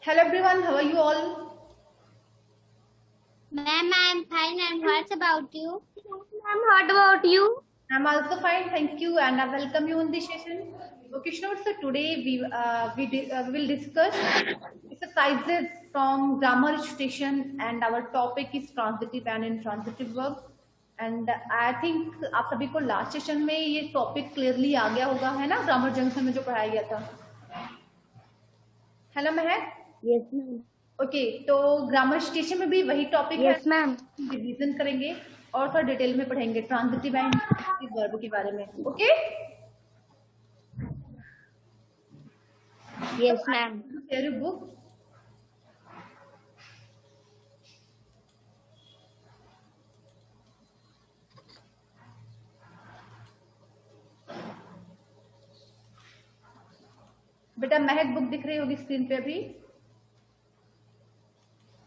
Hello everyone, how are you all? Ma'am, I'm fine. And what about you? Ma'am, what about you? I'm also fine, thank you, and I welcome you in this session. Okay, sure. So today we will discuss exercises from grammar station, and our topic is transitive and intransitive verb. And I think आप सभी को last session में ये topic clearly आ गया होगा, है ना? Grammar junction में जो पढ़ाया गया था, है ना महक? Yes, ma'am. ओके, तो ग्रामर स्टेशन में भी वही टॉपिक है, Yes, ma'am. रिवीजन करेंगे और थोड़ा डिटेल में पढ़ेंगे ट्रांजिटिव एंड इंट्रांजिटिव वर्ब के बारे में। Okay, Yes, ma'am. Share your book. बेटा महक बुक दिख रही होगी स्क्रीन पे अभी?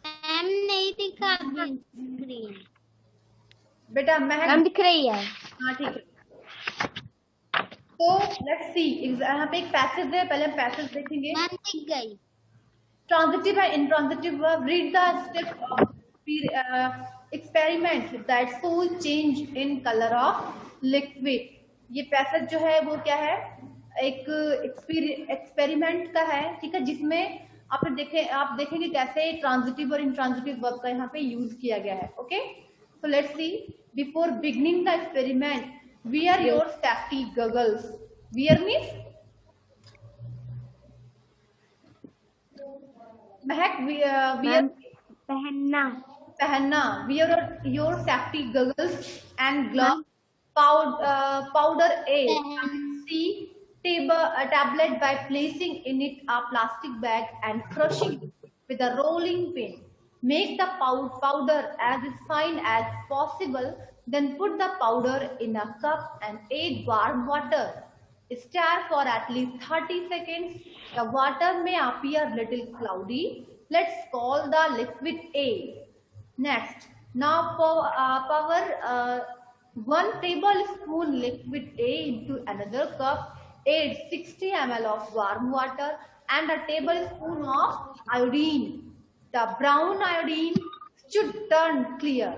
मैम नहीं दिखा अभी स्क्रीन। बेटा महक मैम दिख रही है। हाँ ठीक है। तो लेट्स सी, यहाँ पे एक पैसेज है, पहले हम पैसेज देखेंगे। मैम दिख गई। Transitive and intransitive verb, read the step of experiment that show change in colour of liquid. ये पैसेज जो है वो क्या है, एक एक्सपेरिमेंट का है, ठीक है, जिसमें आप देखेंगे कैसे ट्रांजिटिव और इंट्रांजिटिव वर्ब का यहाँ पे यूज किया गया है। Okay, so let's see, before beginning the experiment wear your safety goggles. Wear means Mahak, wear पहनना। पहनना, wear your safety goggles and gloves. Powder A, C, tablet by placing in it a plastic bag and crushing it with a rolling pin. Make the powder as fine as possible, then put the powder in a cup and add warm water. Stir for at least 30 seconds. The water may appear little cloudy. Let's call the liquid A. Next, now pour 1 tablespoon liquid A into another cup. Add 60 ml of warm water and a tablespoon of iodine. The brown iodine should turn clear.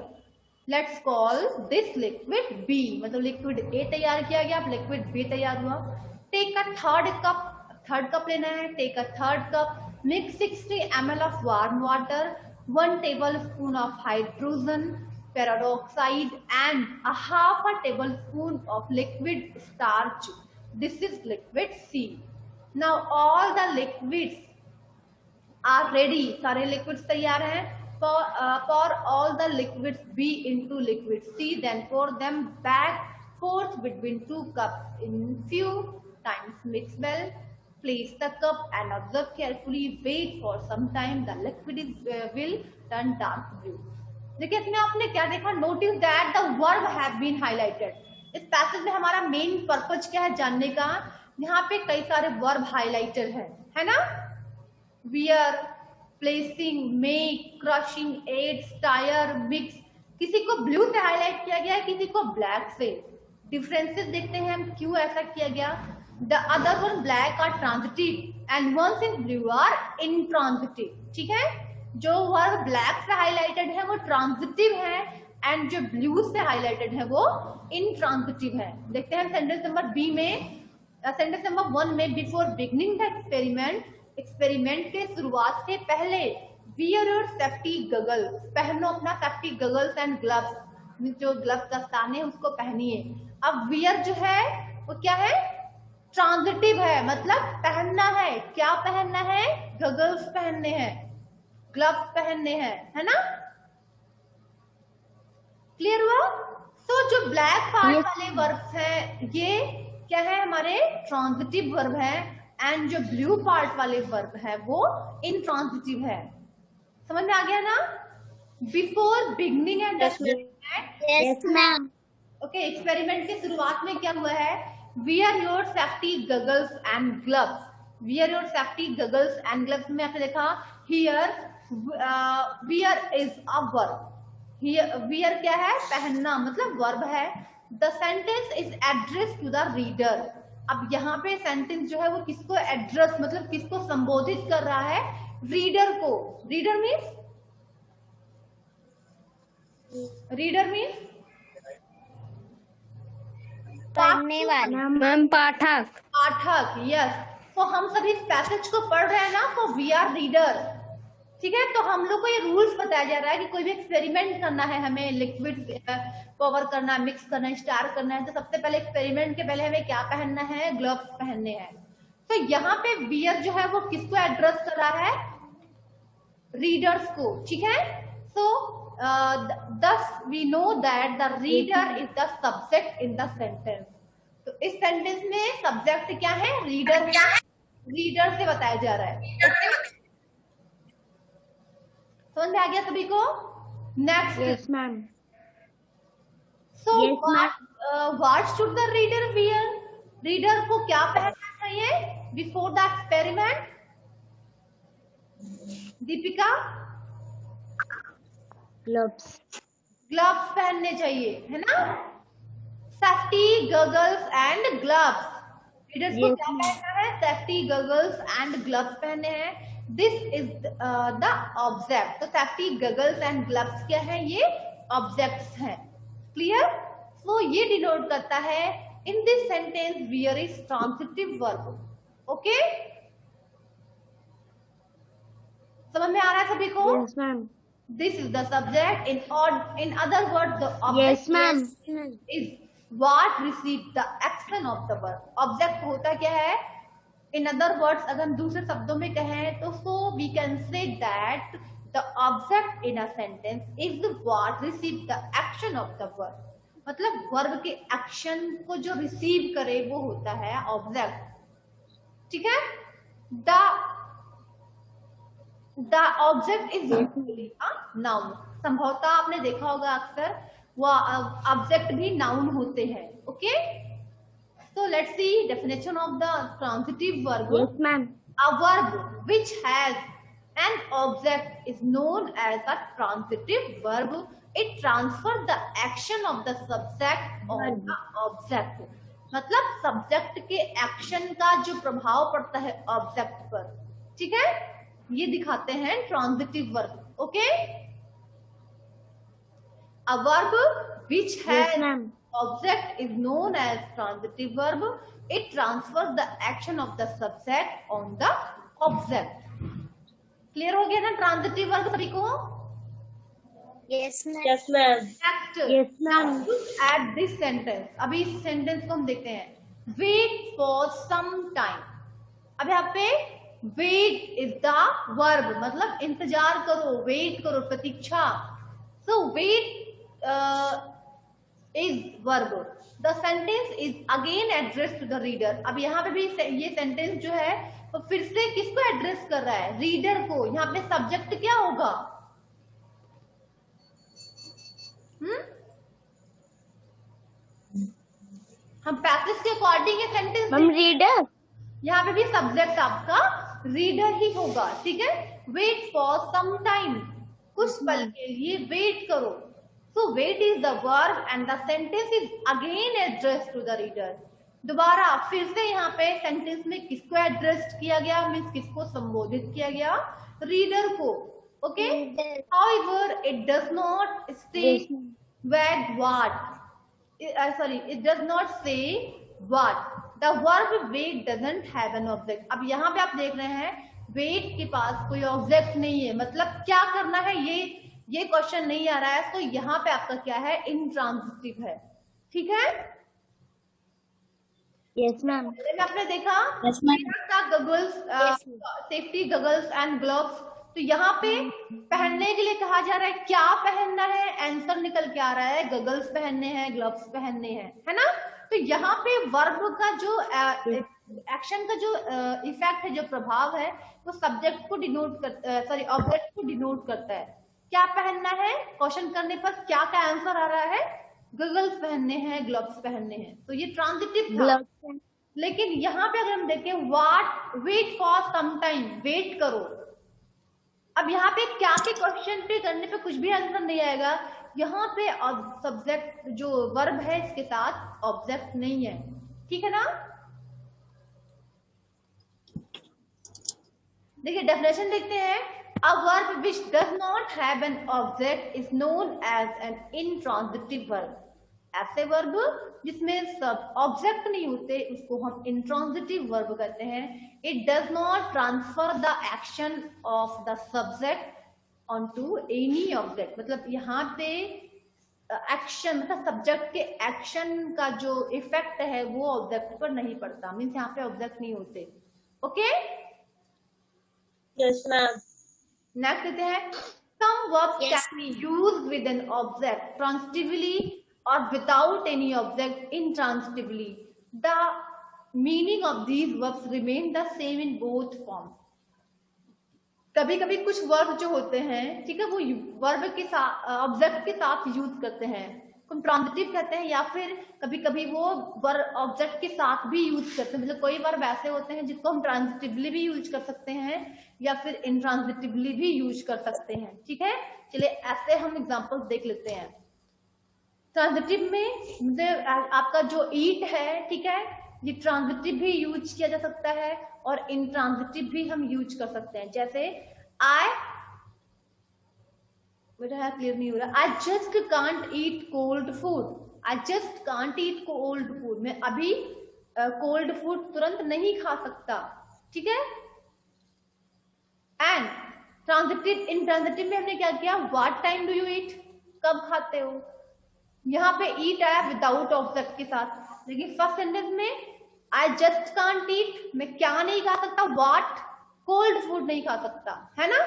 Let's call this liquid B. मतलब liquid A तैयार किया गया, अब liquid B तैयार हुआ। Take a third cup लेना है। Take a third cup, mix 60 ml of warm water, 1 tablespoon of hydrogen peroxide and a half a tablespoon of liquid starch. This is liquid C. Now all the liquids are ready. सारे liquids तैयार हैं। Pour all the liquids B into liquid C, then pour them back forth between 2 cups in few times. Mix well. Place the cup and observe carefully. Wait for some time. The liquid will turn dark blue. देखिए इसमें आपने क्या देखा, notice that the verb have been highlighted. इस passage में हमारा main purpose क्या है जानने का, यहाँ पे कई सारे वर्ब हाईलाइटेड है ना? Wear, placing, make, crushing, add, stir, mix. किसी को ब्लू से हाईलाइट किया गया है, किसी को ब्लैक से। डिफरेंसेस देखते हैं हम क्यों ऐसा किया गया। The other one black are transitive and ones in blue are intransitive. ठीक है, जो वर्ब ब्लैक से हाईलाइटेड है वो ट्रांजिटिव है एंड जो ब्लू से हाईलाइटेड है वो इंट्रांजिटिव है। देखते हैं सेंटेंस नंबर बी में, सेंटेंस नंबर 1 में, before beginning the experiment, experiment के शुरुआत से पहले, वियर योर सेफ्टी गगल, पहनो अपना सेफ्टी गगल्स एंड ग्लव्स, जो ग्लव्स दस्ताने हैं उसको पहनिए। अब वियर जो है वो क्या है, ट्रांजिटिव है, मतलब पहनना है। क्या पहनना है? गगल्स पहनने हैं, ग्लव्स पहनने हैं, है ना? क्लियर हुआ? तो जो ब्लैक पार्ट वाले वर्ब्स हैं ये क्या है, हमारे ट्रांजिटिव वर्ब है एंड जो ब्लू पार्ट वाले वर्ब है वो इंट्रांजिटिव है। समझ में आ गया ना? Before beginning and yes ma'am. Okay, experiment के शुरुआत में क्या हुआ है, wear your safety goggles and gloves. Wear your safety goggles and gloves में आपने देखा here wear is a verb. Wear क्या है, पहनना, मतलब वर्ब है। The sentence is address to the reader. अब यहाँ पे सेंटेंस जो है वो किसको एड्रेस, मतलब किसको संबोधित कर रहा है, रीडर को, रीडर मीन्स पढ़ने वाला। मैम पाठक। पाठक, यस। तो हम सभी इस पैसेज को पढ़ रहे हैं ना, तो वी आर रीडर। ठीक है, तो हम लोग को ये रूल्स बताया जा रहा है कि कोई भी एक्सपेरिमेंट करना है, हमें लिक्विड पावर करना है, मिक्स करना है, स्टार करना है, तो सबसे पहले एक्सपेरिमेंट के पहले हमें क्या पहनना है, ग्लव्स पहनने हैं। तो यहाँ पे वियर जो है वो किसको एड्रेस कर रहा है, रीडर्स को। ठीक है, सो thus we know that the reader is the subject in the sentence. तो इस सेंटेंस में सब्जेक्ट क्या है, रीडर है, रीडर से बताया जा रहा है। समझ में आ गया सभी को? Next, yes ma'am. So what should the reader wear, reader को क्या पहनना चाहिए before the experiment? Deepika, gloves. Gloves पहनने चाहिए, है ना? Safety goggles and gloves, readers को क्या पहनना है, सेफ्टी गॉगल्स एंड ग्लव्स पहनने हैं। दिस इज द ऑब्जेक्ट, तो सेफ्टी गॉगल्स एंड ग्लव्स क्या है, ये ऑब्जेक्ट्स हैं। क्लियर? सो ये डिनोट करता है in this sentence wear is transitive verb. Okay, समझ में आ रहा है सभी को? Yes ma'am. This is the subject. In other words, the Yes, object ma'am. is what received the action of the verb. Object होता क्या है? In other words, अगर हम दूसरे शब्दों में कहें तो so we can say that the object in a sentence is what received the action of the verb. मतलब वर्ब के एक्शन को जो रिसीव करे वो होता है ऑब्जेक्ट। ठीक है? The object is usually a noun. संभवतः आपने देखा होगा अक्सर वो ऑब्जेक्ट भी नाउन होते हैं। Okay, so let's see definition of the transitive verb. Yes ma'am. A verb which has an object is known as a transitive verb. It transfers the action of the subject on the object. मतलब subject के action का जो प्रभाव पड़ता है object पर। ठीक है, ये दिखाते हैं transitive verb. Okay, a verb which has object is known as transitive verb. It transfers the action of the subject on the object. Clear हो गया ना ट्रांजिटिव वर्ब सभी को? Yes, ma'am. Yes ma'am. Next, Yes ma'am. At this sentence, अभी इस sentence को हम देखते हैं। वेट फॉर सम टाइम, अब यहाँ पे वेट इज द वर्ब, मतलब इंतजार करो, वेट करो, प्रतीक्षा। So wait is verb. The sentence is again address to the reader. अब यहाँ पे भी ये सेंटेंस जो है वो फिर से किसको एड्रेस कर रहा है, रीडर को। यहाँ पे सब्जेक्ट क्या होगा, हम पैसेज के अकॉर्डिंग ये सेंटेंस, मैम रीडर, यहाँ पे भी सब्जेक्ट आपका रीडर ही होगा। ठीक है, वेट फॉर सम टाइम, कुछ पल के लिए वेट करो। So wait is the verb and the sentence is again address to the reader. दोबारा फिर से यहाँ पे सेंटेंस में किसको एड्रेस किया गया, मीन्स किसको संबोधित किया गया, रीडर को। Okay, however it does not stay where what, sorry, it does not say what. The verb wait doesn't have an object. अब यहाँ पे आप देख रहे हैं wait के पास कोई ऑब्जेक्ट नहीं है, मतलब क्या करना है ये क्वेश्चन नहीं आ रहा है। तो यहाँ पे आपका क्या है, इंट्रांजिटिव है। ठीक है, यस मैम। आपने देखा goggles, safety goggles and gloves. तो यहाँ पे पहनने के लिए कहा जा रहा है, क्या पहनना है, आंसर निकल के आ रहा है गगल्स पहनने हैं, ग्लव्स पहनने हैं, है ना? तो यहाँ पे वर्ब का जो एक्शन का जो इफेक्ट है, जो प्रभाव है, वो सब्जेक्ट को डिनोट करता, सॉरी ऑब्जेक्ट को डिनोट करता है। क्या पहनना है, क्वेश्चन करने पर क्या का आंसर आ रहा है, गगल्स पहनने हैं, ग्लव्स पहनने हैं। तो ये ट्रांजिटिव था। लेकिन यहाँ पे अगर हम देखें, what, wait for some time, wait करो। अब यहाँ पे क्या के क्वेश्चन पे करने पे कुछ भी आंसर नहीं आएगा। यहाँ पे सब्जेक्ट जो वर्ब है इसके साथ ऑब्जेक्ट नहीं है। ठीक है ना? देखिए डेफिनेशन देखते हैं। A verb which does not have an object is known as an intransitive verb. ऐसे वर्ब जिसमें सब ऑब्जेक्ट नहीं होते उसको हम इंट्रांजिटिव वर्ब कहते हैं। It does not transfer the action of the subject on to any object. मतलब यहाँ पे एक्शन मतलब सब्जेक्ट के एक्शन का जो इफेक्ट है वो ऑब्जेक्ट पर नहीं पड़ता, मीन्स यहाँ पे ऑब्जेक्ट नहीं होते। Okay, yes ma'am. नेक्स्ट देते हैं some verbs Yes. can be used with an object transitively or without any object intransitively. The meaning of these verbs remain the same in both forms. कभी कभी कुछ verb जो होते हैं, ठीक है, वो वर्ब के साथ ऑब्जेक्ट के साथ यूज करते हैं, हम ट्रांजिटिव कहते हैं, या फिर कभी कभी वो वर्ब ऑब्जेक्ट के साथ भी यूज करते हैं। मतलब कोई वर्ब ऐसे होते हैं जिसको हम ट्रांजिटिवली भी यूज कर सकते हैं या फिर इंट्रांजिटिवली भी यूज कर सकते हैं। ठीक है, चलिए ऐसे हम एग्जांपल्स देख लेते हैं। ट्रांजिटिव में मतलब आपका जो ईट है, ठीक है, ये ट्रांजिटिव भी यूज किया जा सकता है और इंट्रांजिटिव भी हम यूज कर सकते हैं। जैसे बेटा क्लियर नहीं हो रहा, I just can't eat cold food. I just can't eat cold food, मैं अभी कोल्ड फूड तुरंत नहीं खा सकता। ठीक है, एंड ट्रांजिटिव इंट्रांजिटिव में हमने क्या किया, what time do you eat, कब खाते हो। यहाँ पे ईट आया विदाउट ऑब्जेक्ट के साथ, लेकिन फर्स्ट सेंटेंस में आई जस्ट कांट ईट, मैं क्या नहीं खा सकता, व्हाट कोल्ड फूड नहीं खा सकता, है ना।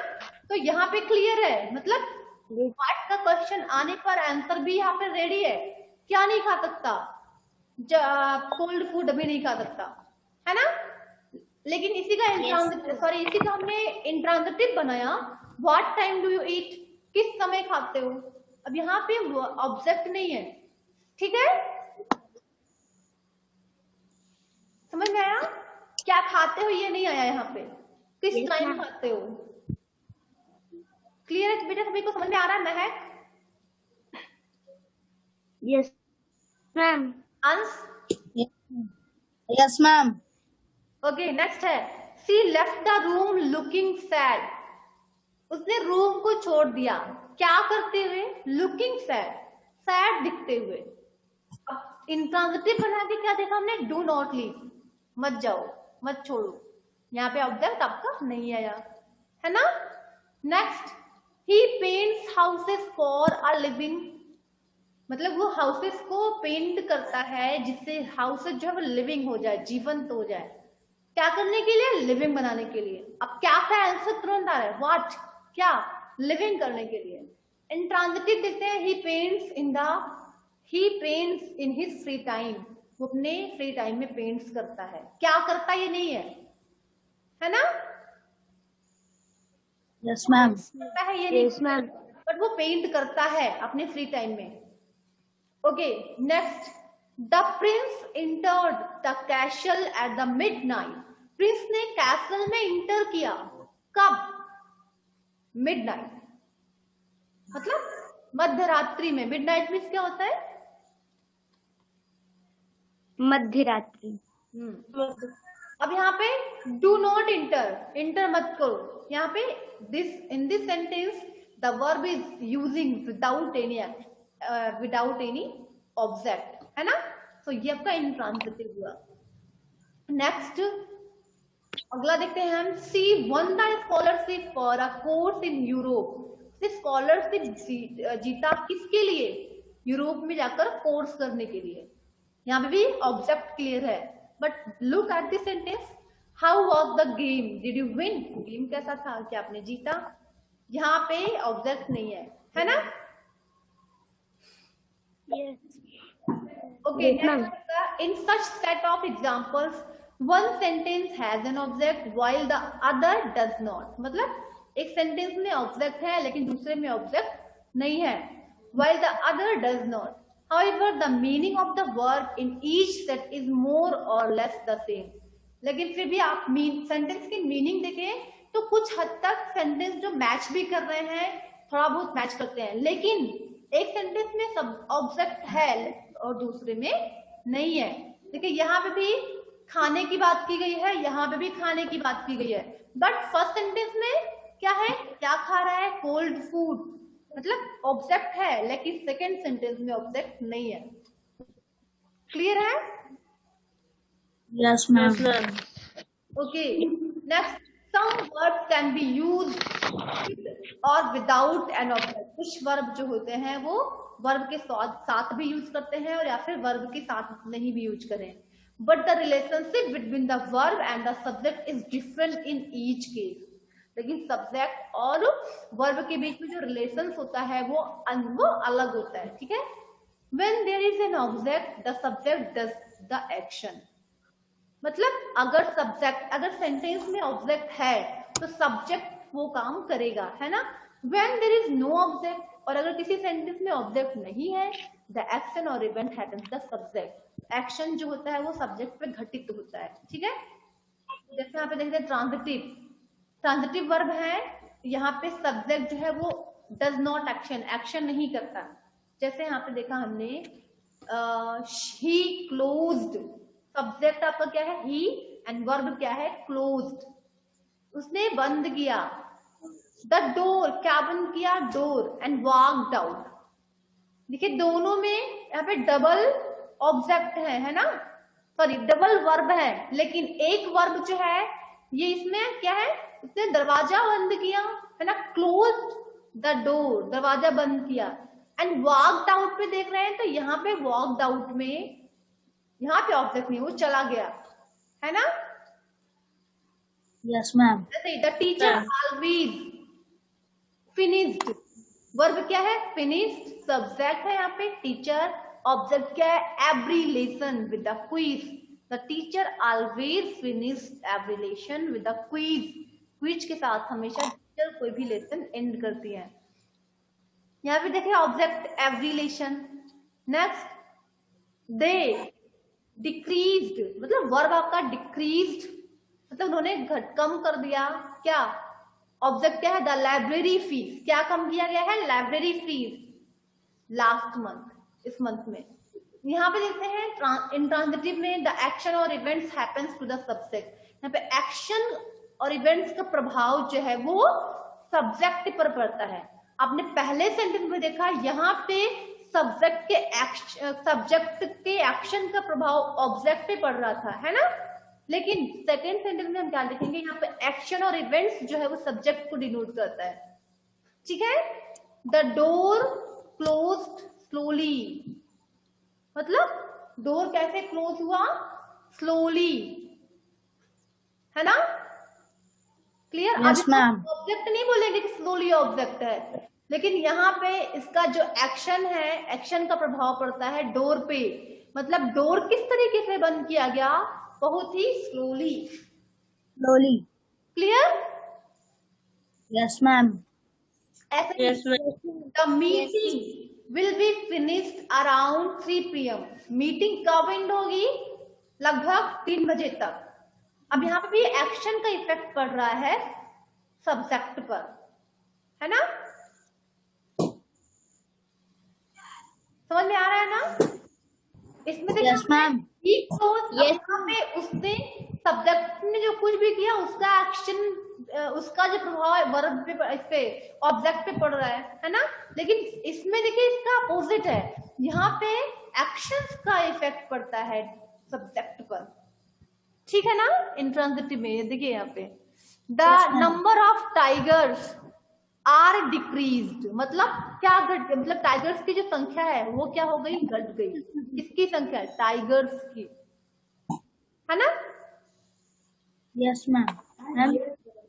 तो यहाँ पे क्लियर है, मतलब व्हाट का क्वेश्चन आने पर आंसर भी यहाँ पे रेडी है। क्या नहीं खा सकता, कोल्ड फूड अभी नहीं खा सकता, है ना। लेकिन इसी का इसी का हमने इंट्रांजिटिव बनाया, what time do you eat, किस समय खाते हो। अब यहाँ पे ऑब्जेक्ट नहीं है, ठीक है, समझ में आया, क्या खाते हो ये नहीं आया यहाँ पे, किस टाइम खाते हो। क्लियर है बेटा, सभी को समझ में आ रहा है। Mehak, yes ma'am. Ansh, yes ma'am. Okay, next है she left the room looking sad. उसने रूम को छोड़ दिया, क्या करते हुए, लुकिंग सैड, सैड दिखते हुए। अब इंट्रांजिटिव बना के क्या देखा हमने, डू नॉट लीव, मत जाओ, मत छोड़ो। यहाँ पे ऑब्जेक्ट आपका नहीं आया, है ना। Next, he paints houses for a living. मतलब वो हाउसेस को पेंट करता है जिससे हाउसेस जो है वो लिविंग हो जाए, जीवंत हो जाए। क्या करने के लिए, लिविंग बनाने के लिए। अब क्या का आंसर तुरंत आ रहा है, व्हाट, क्या, लिविंग करने के लिए। इंट्रांजिटिव देखते हैं, he paints in his free time, वो अपने फ्री टाइम में पेंट्स करता है। क्या करता ये नहीं है ना। Yes ma'am. करता है ये नहीं, यस मैम। बट वो पेंट करता है अपने फ्री टाइम में। Okay, next, the Prince entered the castle at the midnight. Prince ने कैसल में इंटर किया, कब, मिडनाइट, मतलब मध्य रात्रि में। मिडनाइट मींस क्या होता है, मध्य रात्रि। अब यहाँ पे डू नॉट इंटर मत करो। यहाँ पे in this sentence the verb is using without any object, है ना। तो ये आपका इंट्रांजिटिव हुआ। नेक्स्ट, अगला देखते हैं हम, she won the scholarship for a course in Europe. Scholarship जीता किसके लिए, यूरोप में जाकर कोर्स करने के लिए। यहाँ पे भी ऑब्जेक्ट क्लियर है, but look at this sentence, how was the game, did you win, game कैसा था, क्या आपने जीता। यहाँ पे ऑब्जेक्ट नहीं है ना। Okay, next, in such set of examples, one sentence has an object while the other does not. मतलब एक सेंटेंस में ऑब्जेक्ट है लेकिन दूसरे में ऑब्जेक्ट नहीं है, while the other does not. However, the meaning of the verb in each set is more or less the same. लेकिन फिर भी आप सेंटेंस की मीनिंग देखें तो कुछ हद तक सेंटेंस जो मैच भी कर रहे हैं, थोड़ा बहुत मैच करते हैं, लेकिन एक सेंटेंस में सब ऑब्जेक्ट है और दूसरे में नहीं है। देखिए यहाँ पे भी खाने की बात की गई है, यहाँ पे भी खाने की बात की गई है, बट फर्स्ट सेंटेंस में क्या है, क्या खा रहा है, कोल्ड फूड, मतलब ऑब्जेक्ट है, लेकिन सेकेंड सेंटेंस में ऑब्जेक्ट नहीं है। क्लियर है? Yes ma'am. Okay, next, some verbs can be used और विदाउट एन ऑब्जेक्ट। कुछ वर्ब जो होते हैं वो वर्ब के साथ भी यूज करते हैं और या फिर वर्ब के साथ नहीं भी यूज करें, but the relationship between the verb and the subject is different in each case. लेकिन सब्जेक्ट और वर्ब के बीच में जो रिलेशन होता है वो अलग होता है, ठीक है। When there is an object, the subject does the action. मतलब अगर सेंटेंस में ऑब्जेक्ट है तो सब्जेक्ट वो काम करेगा, है ना। When there is no object, और अगर किसी सेंटेंस में ऑब्जेक्ट नहीं है, the action or event happens the subject. Action जो होता है वो सब्जेक्ट पे घटित होता है, ठीक है। जैसे यहाँ पे देखते हैं ट्रांजिटिव वर्ब है, यहाँ पे सब्जेक्ट जो है वो डज नॉट एक्शन नहीं करता। जैसे यहाँ पे देखा हमने ही क्लोज्ड, सब्जेक्ट आपका क्या है ही एंड वर्ब क्या है क्लोज्ड, उसने बंद किया। द डोर, क्या बंद किया, डोर, एंड वॉक्ड आउट। देखिए दोनों में यहाँ पे डबल ऑब्जेक्ट है ना, सॉरी डबल वर्ब है, लेकिन एक वर्ब जो है ये इसमें क्या है, उसने दरवाजा बंद किया, है ना, क्लोज्ड द डोर, दरवाजा बंद किया। एंड वॉक्ड आउट पे देख रहे हैं तो यहाँ पे वॉक्ड आउट में यहाँ पे ऑब्जेक्ट नहीं, वो चला गया, है ना। Yes ma'am. The teacher always finished, verb क्या है फिनिश्ड, सब्जेक्ट है यहाँ पे टीचर, ऑब्जेक्ट क्या है every lesson with the quiz. The teacher always finished every lesson with the quiz, quiz के साथ हमेशा टीचर कोई भी लेसन एंड करती है। यहाँ पे देखिए ऑब्जेक्ट एवरी लेसन। नेक्स्ट, दे डिक्रीज्ड, मतलब वर्ब आपका डिक्रीज्ड, मतलब उन्होंने कम कर दिया, क्या ऑब्जेक्ट क्या है द लाइब्रेरी फीस, क्या कम किया गया है, लाइब्रेरी फीस लास्ट मंथ, इस मंथ में। यहाँ पे देखते हैं इंट्रांजिटिव में द एक्शन और events happens to the subject, यहाँ पे एक्शन और इवेंट्स का प्रभाव जो है वो सब्जेक्ट पर पड़ता है। आपने पहले सेंटेंस में देखा यहाँ पे सब्जेक्ट के एक्शन का प्रभाव ऑब्जेक्ट पे पड़ रहा था, है ना। लेकिन सेकेंड सेंटेंस में हम क्या लिखेंगे, यहाँ पे एक्शन और इवेंट्स जो है वो सब्जेक्ट को डिनोट करता है, ठीक है। द डोर क्लोज्ड स्लोली, मतलब डोर कैसे क्लोज हुआ, स्लोली, है ना। क्लियर। Yes ma'am. ऑब्जेक्ट नहीं बोलेंगे कि स्लोली ऑब्जेक्ट है, लेकिन यहाँ पे इसका जो एक्शन है, एक्शन का प्रभाव पड़ता है डोर पे, मतलब डोर किस तरीके से बंद किया गया, बहुत ही स्लोली। क्लियर। Yes ma'am. ऐसे the meeting will be finished around 3 PM, meeting कब एंड होगी, लगभग 3 बजे तक। अब यहाँ पे भी एक्शन का इफेक्ट पड़ रहा है सब्जेक्ट पर, है ना, समझ में आ रहा है ना। इसमें देखिए यस मैम। यहाँ पे उसने सब्जेक्ट ने जो कुछ भी किया उसका एक्शन, उसका जो प्रभाव है वर्ब पे, इस पे ऑब्जेक्ट पे पड़ रहा है ना। लेकिन इसमें देखिए इसका अपोजिट है, यहाँ पे एक्शंस का इफेक्ट पड़ता है सब्जेक्ट पर, ठीक है ना। इंट्रांजिटिव में देखिए यहाँ पे the number of tigers are decreased, मतलब क्या घट, मतलब टाइगर्स की जो संख्या है वो क्या हो गई, घट गई। किसकी संख्या, टाइगर्स की, है ना। Yes ma'am.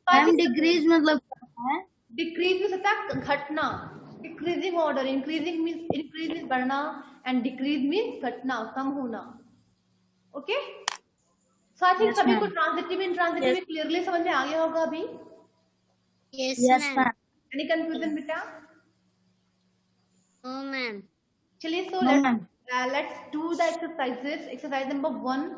मैम डिक्रीज मतलब क्या है, डिक्रीज में सकता है घटना, decreasing order, increasing means increase means बढ़ना एंड डिक्रीज मीन्स घटना, कम होना। ओके, साथ ही सभी को ट्रांजिटिव इंट्रांजिटिव में क्लियरली समझ में आ गया होगा अभी। Yes ma'am. एनी कंफ्यूजन बेटा? No ma'am. चलिए so let's do the exercises. Exercise number 1,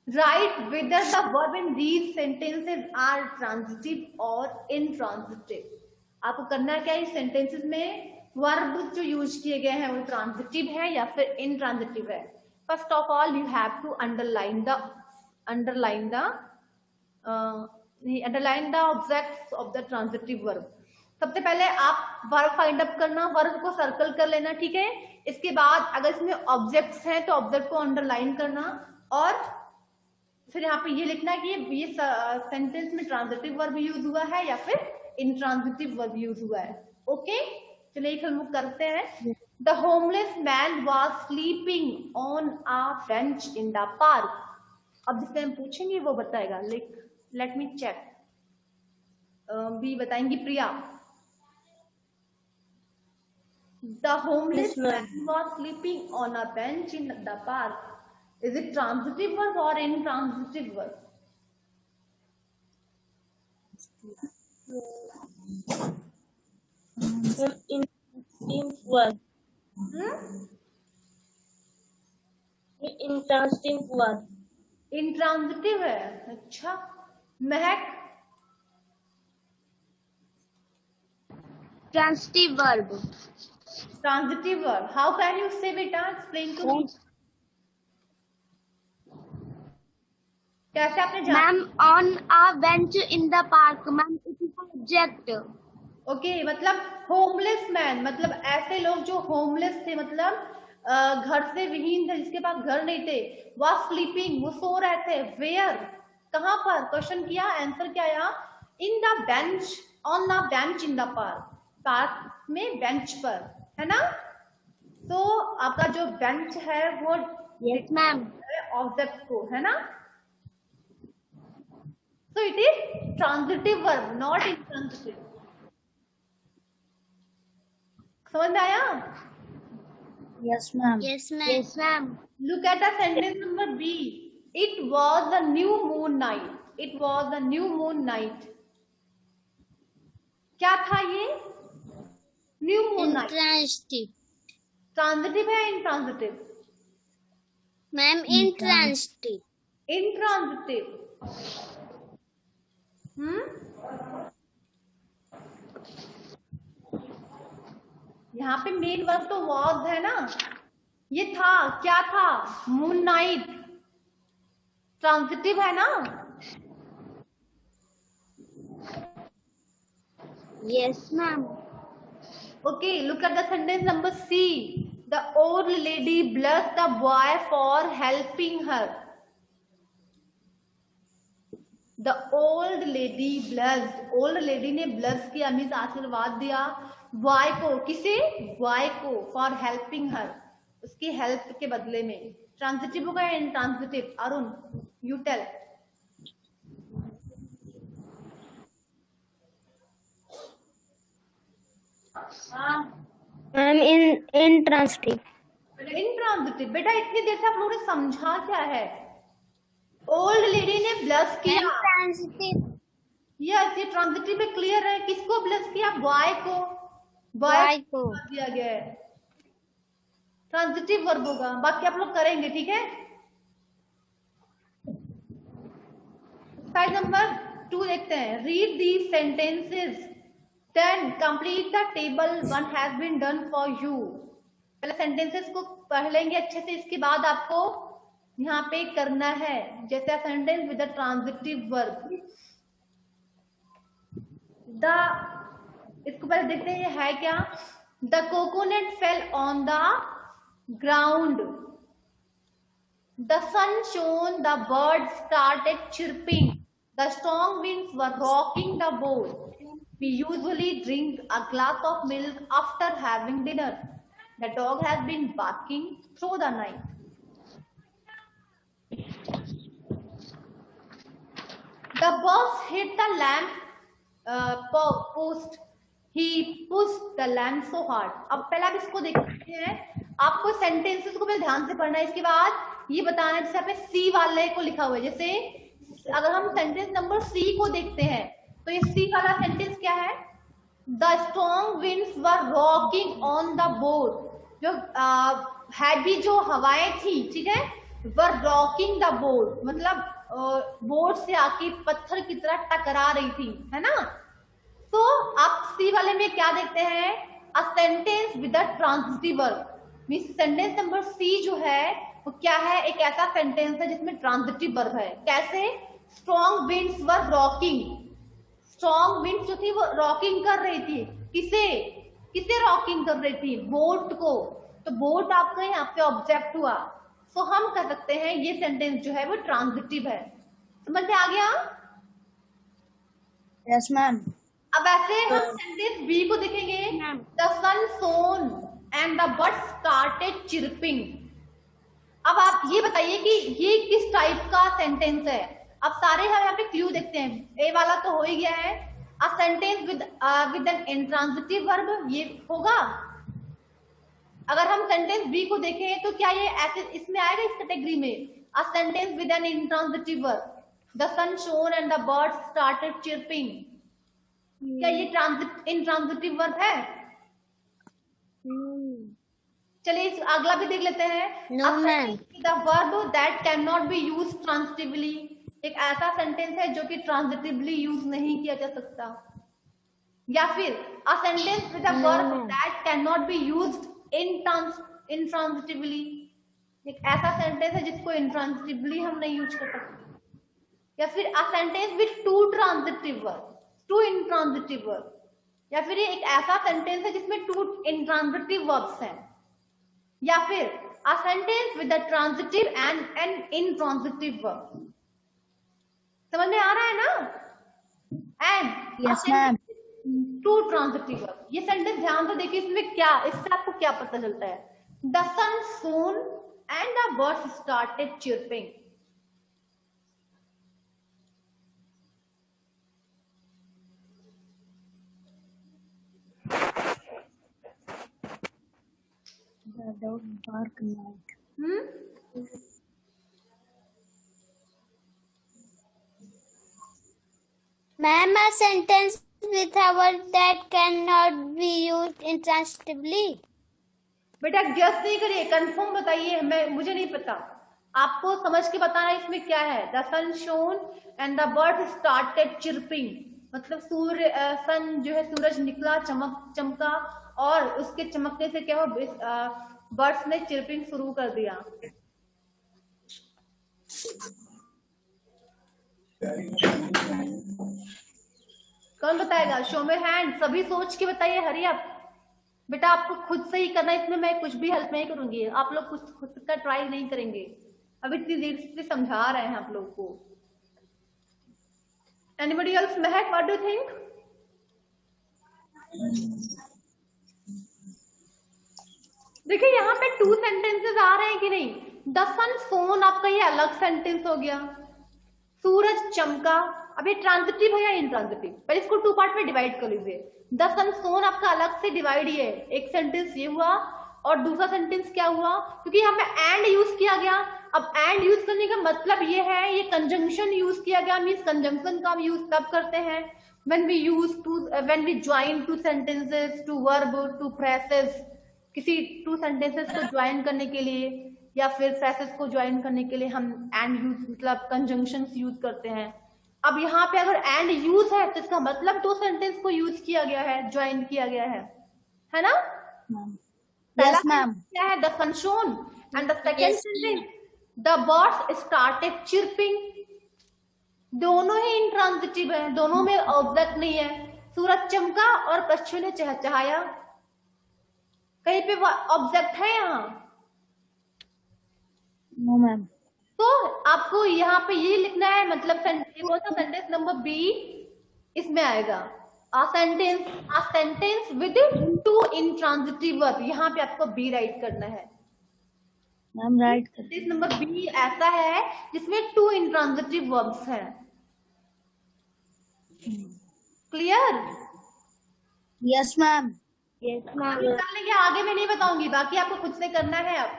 write whether the verb in these sentences are transitive और इनट्रांजिटिव। आपको करना क्या है, इस सेंटेंसेस में वर्ब जो यूज किए गए हैं वो ट्रांजिटिव है या फिर इनट्रांजिटिव है। First of all you have to underline the underline the underline the objects of the transitive verb. सबसे पहले आप वर्ब फाइंड अप करना, वर्ब को सर्कल कर लेना, ठीक है। इसके बाद अगर इसमें ऑब्जेक्ट्स हैं तो ऑब्जेक्ट को अंडरलाइन करना और फिर यहाँ पे ये लिखना कि ये सेंटेंस में ट्रांजिटिव वर्ब यूज हुआ है या फिर इंट्रांजिटिव वर्ब यूज हुआ है। ओके, चलिए हम लोग करते हैं। The homeless man was sleeping on a bench in the park. अब जिससे हम पूछेंगे वो बताएगा। Let me check. बी बताएंगी Priya. The homeless man was sleeping on a bench in the park. Is it transitive verb or intransitive verb? Intransitive verb. Intransitive verb. Intransitive है, अच्छा। महक? Transitive verb. Transitive verb. How can you say beta? Explain to me. कैसे आपने जाना? Ma'am, on a bench in the park. Ma'am, it is an object. Okay, मतलब homeless man मतलब ऐसे लोग जो होमलेस थे, मतलब घर से विहीन थे, जिसके पास घर नहीं थे। वह स्लीपिंग, वो सो रहे थे। वेयर, कहाँ पर? क्वेश्चन किया, आंसर क्या आया? In the bench, on the bench in the park. Park में बेंच पर, है ना। तो आपका जो बेंच है वो Yes, ma'am. ऑब्जेक्ट को, है ना। So it is transitive verb, not intransitive. समझ में आया? Yes, ma'am. Yes, ma'am. Yes, ma'am. Look at the sentence number B. It was the new moon night. It was the new moon night. क्या था ये? New moon night. Intransitive. Transitive है intransitive? Ma'am, intransitive. Intransitive. यहाँ पे main verb तो was है ना। ये था, क्या था? Moon night. ट्रांजिटिव है ना। Yes, ma'am. Okay, look at the sentence number C. The old lady blessed the boy for helping her. The old lady blessed. Old lady ने bless किया, मीन्स आशीर्वाद दिया। boy को, किसे? boy को, for helping her, उसकी help के बदले में। ट्रांजिटिव होगा या intransitive? Arun, you tell. I'm intransitive. Intransitive. बेटा इतनी देर से आप लोगों ने समझा क्या है? ओल्ड लेडी ने ब्लस किया। Intransitive. यस, ये ट्रांजिटिव में क्लियर है। किसको ब्लस किया? बॉय को। Boy को दिया गया है, ट्रांजिटिव वर्ब होगा। बाकी आप लोग करेंगे, ठीक है। एक्सरसाइज नंबर 2 देखते हैं। Read these sentences, then complete the table one has been done for you. पहले सेंटेंसेस को पढ़ लेंगे अच्छे से, इसके बाद आपको यहाँ पे करना है। जैसे sentence with the transitive verb. इसको पहले देखते हैं ये है क्या। The coconut fell on the ground. The sun shone, the bird started chirping. The strong winds were rocking the boat. We usually drink a glass of milk after having dinner. The dog has been barking through the night. The boss hit the lamp post. He pushed the lamp so hard. अब पहले आप इसको देखते हैं। आपको sentences को पहले ध्यान से पढ़ना है, इसके बाद ये बताना है। जैसे आपने सी वाले को लिखा हुआ है, जैसे अगर हम सेंटेंस नंबर सी को देखते हैं तो ये सी वाला सेंटेंस क्या है? The strong winds were rocking on the boat. जो हैवी जो हवाएं थी, ठीक है, वर रॉकिंग द बोट, मतलब बोट से आके पत्थर की तरह टकरा रही थी, है ना। तो आप सी वाले में क्या देखते हैं? A sentence with a transitive verb. Means sentence number C जो है वो क्या है, एक ऐसा सेंटेंस है जिसमें ट्रांजिटिव वर्ब है। कैसे? स्ट्रॉन्ग विंड्स वर रॉकिंग, स्ट्रॉन्ग विंड्स जो थी वो रॉकिंग कर रही थी। किसे किसे रॉकिंग कर रही थी? बोट को। तो बोट आपका यहाँ पे ऑब्जेक्ट हुआ। सो हम कह सकते हैं ये सेंटेंस जो है वो ट्रांजिटिव है। समझ में आ गया? Yes ma'am. अब ऐसे हम सेंटेंस बी को देखेंगे। The sun shone and the birds started chirping. अब आप ये बताइए कि ये किस टाइप का सेंटेंस है। अब सारे हम यहाँ पे क्लू देखते हैं। ए वाला तो हो ही गया है, a sentence with an intransitive verb, ये होगा। अगर हम सेंटेंस बी को देखें तो क्या ये ऐसे इसमें आएगा, इस कैटेगरी में? A sentence with an intransitive verb, the sun shone and the birds started chirping, क्या ये इंट्रांजिटिव वर्ब है? चलिए इस अगला भी देख लेते हैं। No, ma'am. The verb that can not be use transitively, एक ऐसा सेंटेंस है जो कि ट्रांजिटिवली यूज नहीं किया जा सकता। या फिर a sentence with a verb that can not be used intransitively, एक ऐसा सेंटेंस है जिसको इंट्रांजिटिवली हम नहीं यूज कर सकते। या फिर a sentence with two transitive verb, two intransitive verb, या फिर ये एक ऐसा सेंटेंस है जिसमें टू इंट्रांजिटिव वर्ब्स हैं। या फिर a sentence with a transitive and an intransitive verb. समझ में आ रहा है ना? And yes ma'am. Two transitive verb, ये सेंटेंस ध्यान से देखिए, इसमें क्या, इससे आपको क्या पता चलता है? The sun shone and the birds started chirping. The dog bark night. Ma'am, a sentence with a word that cannot be used intransitively. बेटा गेस नहीं करिए, कंफर्म बताइए, मुझे नहीं पता, आपको समझ के बताना है इसमें क्या है। The sun shone and the bird started chirping, मतलब सन जो है सूरज निकला, चमका, और उसके चमकने से क्या हुआ, बर्ड्स ने चिरपिंग शुरू कर दिया। कौन बताएगा? शो में हैंड, सभी सोच के बताइए, हरी अप। बेटा आपको खुद से ही करना है, इसमें मैं कुछ भी हेल्प नहीं करूंगी, आप लोग कुछ खुद का ट्राई नहीं करेंगे। अब इतनी देर से समझा रहे हैं आप लोग को। Anybody else? Mahak, what do you think? देखिए यहाँ पे टू सेंटेंसेस आ रहे हैं कि नहीं? द सन सोन आपका ये अलग सेंटेंस हो गया, सूरज चमका। अब ये ट्रांजिटिव है या इंट्रांजिटिव? पहले इसको टू पार्ट में डिवाइड कर लीजिए। द सन सोन आपका अलग से डिवाइड ही है, एक सेंटेंस ये हुआ और दूसरा सेंटेंस क्या हुआ, क्योंकि यहाँ पे एंड यूज किया गया। अब एंड यूज करने का मतलब ये है, ये कंजंक्शन यूज किया गया, मीन्स कंजंक्शन का हम यूज तब करते हैं when we join two sentences, to verb, to phrases, किसी टू सेंटेंसेस को ज्वाइन करने के लिए या फिर फ्रेसेस को ज्वाइन करने के लिए हम एंड यूज, मतलब कंजंक्शंस यूज करते हैं। अब यहाँ पे अगर एंड यूज है तो इसका मतलब दो सेंटेंस को यूज किया गया है, ज्वाइन किया गया है ना? Yes ma'am. क्या है? The sun shone and the second sentence the birds started chirping. दोनों ही इंट्रांजिटिव है, दोनों में ऑब्जेक्ट नहीं है। सूरज चमका और पक्षी ने चहचहाया, कहीं पे ऑब्जेक्ट है यहाँ? No ma'am. तो आपको यहाँ पे ये लिखना है, मतलब सेंटेंस नंबर बी इसमें आएगा। अ sentence with to intransitive verb, यहाँ पे आपको बी राइट करना है। मैम राइट कर। सेंटेंस नंबर बी ऐसा है जिसमें टू इंट्रांजिटिव वर्ब्स हैं। Clear? Yes ma'am. Yes, ma'am. कर लेंगे, आगे मैं नहीं बताऊंगी, बाकी आपको खुद से करना है। अब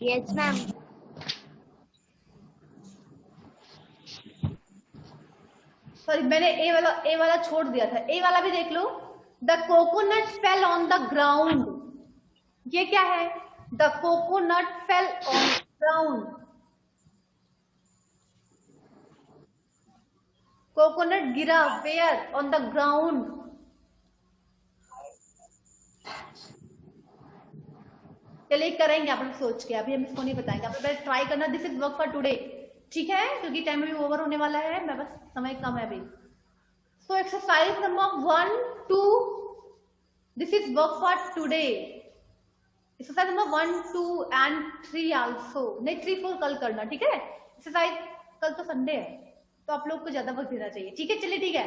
Yes, ma'am. सॉरी, मैंने ए वाला छोड़ दिया था, ए वाला भी देख लो। The coconut fell on the ground, ये क्या है? The coconut fell on ground, coconut गिरा, वेयर? On the ground. चलिए करेंगे आप लोग सोच के, अभी हम इसको नहीं बताएंगे, आप लोग ट्राई करना। This is work for today, ठीक है, क्योंकि टाइम भी ओवर होने वाला है, मैं बस समय कम है अभी। So exercise number 1, 2, this is work for today. Exercise number 1, 2 and 3 also, नहीं 3, 4 कल करना, ठीक है। एक्सरसाइज कल तो संडे है तो आप लोग को ज्यादा वक्त देना चाहिए, ठीक है। चलिए ठीक है,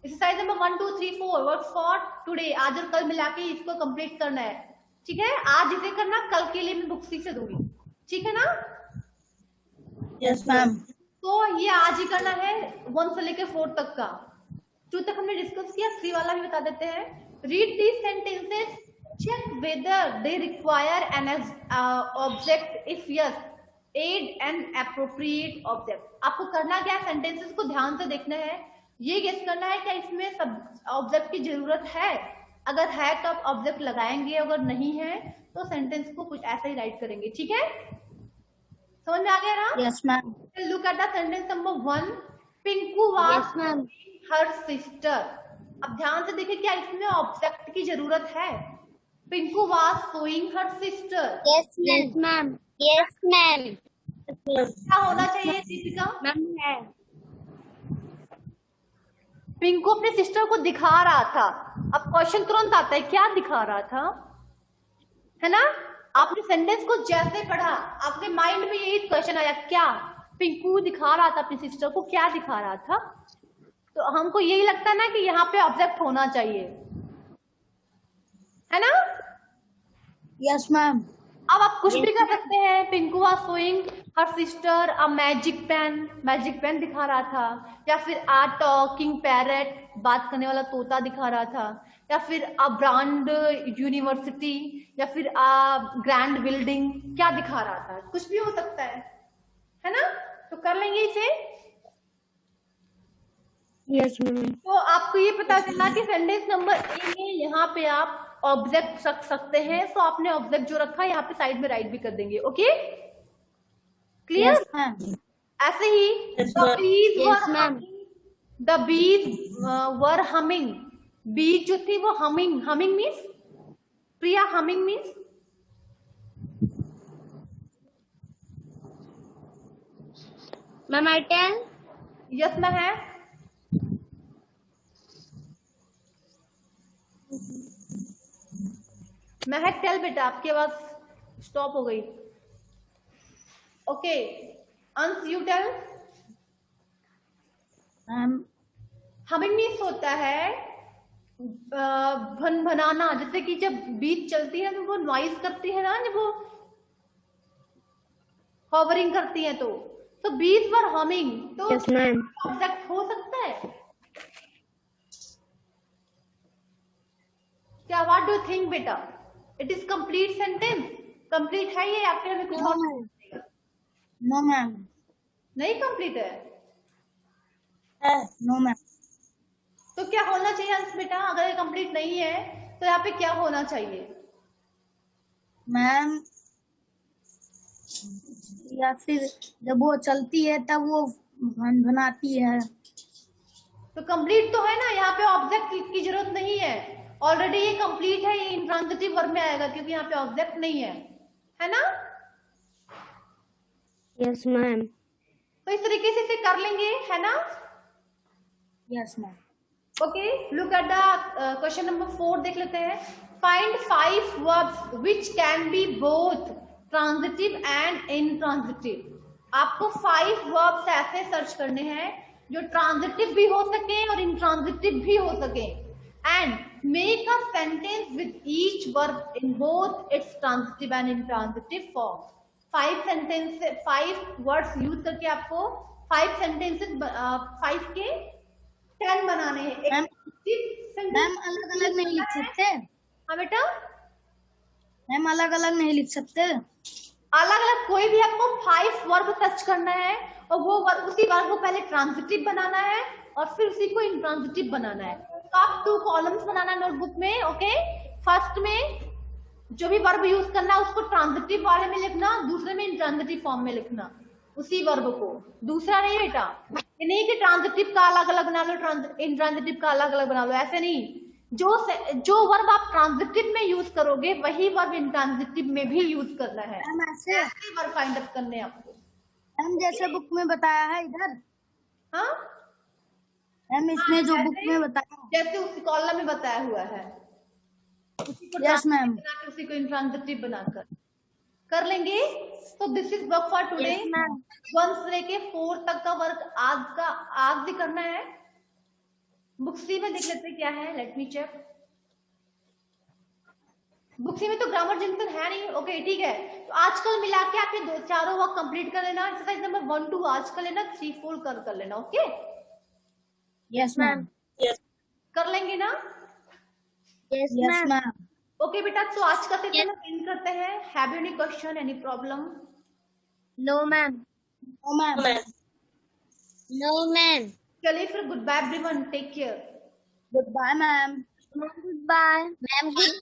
exercise number 1, 2, 3, 4 work for today, आज और कल मिला के इसको कंप्लीट करना है, ठीक है। आज इसे करना, कल के लिए मैं बुक सी से दूंगी, ठीक है ना। Yes ma'am. तो ये आज ही करना है 1 से लेकर 4 तक का। 2 तक हमने डिस्कस किया, 3 वाला भी बता देते हैं। Read these sentences, check whether they require an object, if yes aid an appropriate object। आपको करना क्या है, सेंटेंसेस को ध्यान से देखना है, ये गेस करना है क्या इसमें सब ऑब्जेक्ट की जरूरत है, अगर है तो आप ऑब्जेक्ट लगाएंगे, अगर नहीं है तो सेंटेंस को कुछ ऐसा ही राइट करेंगे, ठीक है। समझ में आ गया ना। Yes ma'am. Look at the sentence number 1, Pinku was her sister. अब ध्यान से देखिए क्या इसमें ऑब्जेक्ट की जरूरत है। Pinku was showing her sister. Yes, ma'am. Yes, ma'am. क्या होना चाहिए दीपिका? मैम है। पिंकू अपने सिस्टर को दिखा रहा था। अब क्वेश्चन तुरंत आता है, क्या दिखा रहा था, है ना। आपने सेंटेंस को जैसे पढ़ा, आपके माइंड में यही क्वेश्चन आया, क्या पिंकू दिखा रहा था अपनी सिस्टर को, क्या दिखा रहा था। तो हमको यही लगता है ना कि यहाँ पे ऑब्जेक्ट होना चाहिए, है ना। Yes ma'am. अब आप कुछ भी कर सकते हैं। Pinku was showing her sister a magic pen, magic pen दिखा रहा था, या फिर आ टॉकिंग पैरेट, बात करने वाला तोता दिखा रहा था, या फिर अ ब्रांड यूनिवर्सिटी, या फिर अ ग्रैंड बिल्डिंग, क्या दिखा रहा था, कुछ भी हो सकता है ना। तो कर लेंगे इसे। Yes ma'am. तो आपको ये पता चला कि सेंटेंस नंबर ए में यहाँ पे आप ऑब्जेक्ट रख सकते हैं, तो आपने ऑब्जेक्ट जो रखा है यहाँ पे साइड में राइट भी कर देंगे, ओके क्लियर। Yes ma'am. ऐसे ही द बीज वर हमिंग, बीज जो थी वो humming, humming means Priya, humming means ma'am I tell. Yes में है। महक टेल बेटा, आपकी आवाज स्टॉप हो गई। Okay Ansh you tell. Ma'am humming means होता है भन भनाना, जैसे कि जब बीज चलती है तो वो नॉइज करती है ना, जब वो हॉवरिंग करती है तो बीज वर हमिंग, तो यस मैम। ऑब्जेक्ट हो सकता है क्या। व्हाट डू यू थिंक बेटा, it is complete sentence, complete है ये या फिर हमें कुछ और नो मैम। नहीं कंप्लीट है। No ma'am. तो क्या होना चाहिए अंश बेटा, अगर ये कंप्लीट नहीं है तो यहाँ पे क्या होना चाहिए मैम या फिर जब वो चलती है तब वो भनभनाती है। तो कंप्लीट तो है ना, यहाँ पे ऑब्जेक्ट की जरूरत नहीं है, ऑलरेडी ये कंप्लीट है, ये इंट्रांजिटिव वर्ब में आएगा क्योंकि यहाँ पे ऑब्जेक्ट नहीं है ना। Yes ma'am. तो इस तरीके से इसे कर लेंगे, है ना। Yes ma'am. Okay look at the question number 4 देख लेते हैं। Find 5 verbs which can be both transitive and intransitive. आपको 5 वर्ब्स ऐसे सर्च करने हैं जो ट्रांजिटिव भी हो सके और इंट्रांजिटिव भी हो सके, and make a sentence with each verb in both it's transitive and intransitive form. 5 words use करके आपको 5 सेंटेंसेस 5 के 10 बनाने हैं। मैम अलग अलग नहीं लिख सकते। हाँ बेटा, मैम अलग अलग नहीं लिख सकते। अलग अलग कोई भी आपको 5 वर्ब सर्च करना है और वो वर्ब, उसी वर्ब को पहले ट्रांजिटिव बनाना है और फिर उसी को इंट्रांजिटिव बनाना है। तो आप 2 कॉलम्स बनाना है नोटबुक में, ओके। फर्स्ट में जो भी वर्ब यूज करना है उसको ट्रांजिटिव वाले में लिखना, दूसरे में इंट्रांजिटिव फॉर्म में लिखना उसी वर्ब को, दूसरा नहीं बेटा। ये नहीं कि ट्रांजिटिव का अलग अलग बना लो, इंट्रांजिटिव का अलग अलग बना लो, ऐसे नहीं। जो वर्ब आप ट्रांजिटिव में यूज करोगे वही वर्ब इंट्रांजिटिव में भी यूज करना है। मैम ऐसे वर्ब फाइंड अप करने हैं आपको। मैम जैसे बुक में बताया है इधर, हाँ, मैम इसमें जो बुक में बताया है। जैसे उस कॉलम में बताया हुआ है उसी को यस मैम। बनाकर उसी को इंट्रांजिटिव बनाकर कर लेंगे। तो this is work for today. 1 से लेके 4 तक का वर्क आज भी करना है। बुक सी में देख लेते हैं क्या है, लेट मी चेक। बुक सी में तो ग्रामर जनरल है नहीं। ओके ठीक है, तो आजकल मिला के आप ये चारों वर्क कंप्लीट कर लेना। एक्सरसाइज नंबर 1 2 आज कर लेना, 3 4 कर लेना। Okay yes ma'am. कर लेंगे ना? Yes, yes ma'am. Ma'am. Okay बेटा, तो आज का सेशन हम एंड करते हैं। Have you any question, any problem? No, ma'am. Oh ma'am. No, ma'am. चलिए फिर goodbye everyone, take care. Goodbye ma'am. Goodbye. Ma'am, goodbye.